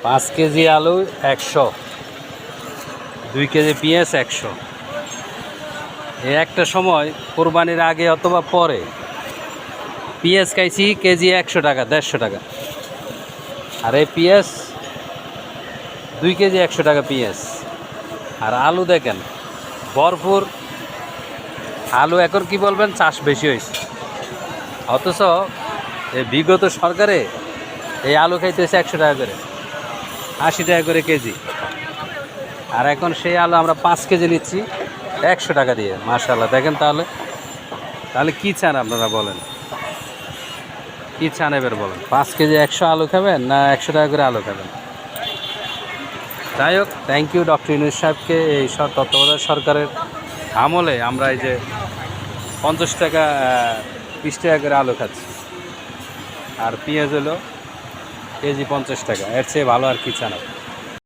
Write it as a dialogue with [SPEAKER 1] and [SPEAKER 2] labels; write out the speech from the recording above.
[SPEAKER 1] 5 KG আলু 100, 2 KG পেঁয়াজ 100। এই একটা সময় কোরবানির আগে অথবা পরে পেঁয়াজ খাইছি কেজি 100 টাকা, 150 টাকা। আর এই পেঁয়াজ 2 কেজি 100 টাকা পেঁয়াজ। আর আলু দেখেন ভরপুর আলু। এখন কি বলবেন, চাষ বেশি হয়েছে, অথচ এই বিগত সরকারে এই আলু খাইতেছে 100 টাকা করে, 80 টাকা করে কেজি। আর এখন সেই আলু আমরা 5 কেজি নিচ্ছি 100 টাকা দিয়ে। মাশাআল্লাহ, দেখেন তাহলে তাহলে কী চান আপনারা বলেন, কী চান এবার বলেন? 5 কেজি 100 আলু খাবেন না 100 টাকা করে আলু খাবেন? যাই হোক, থ্যাংক ইউ ডক্টর ইউনূস সাহেবকে। এই তত্ত্বাবধায়ক সরকারের আমলে আমরা এই যে 50 টাকা 20 টাকা করে আলু খাচ্ছি, আর পেঁয়াজ হলো কেজি 50 টাকা। এর চেয়ে ভালো আর কি চান?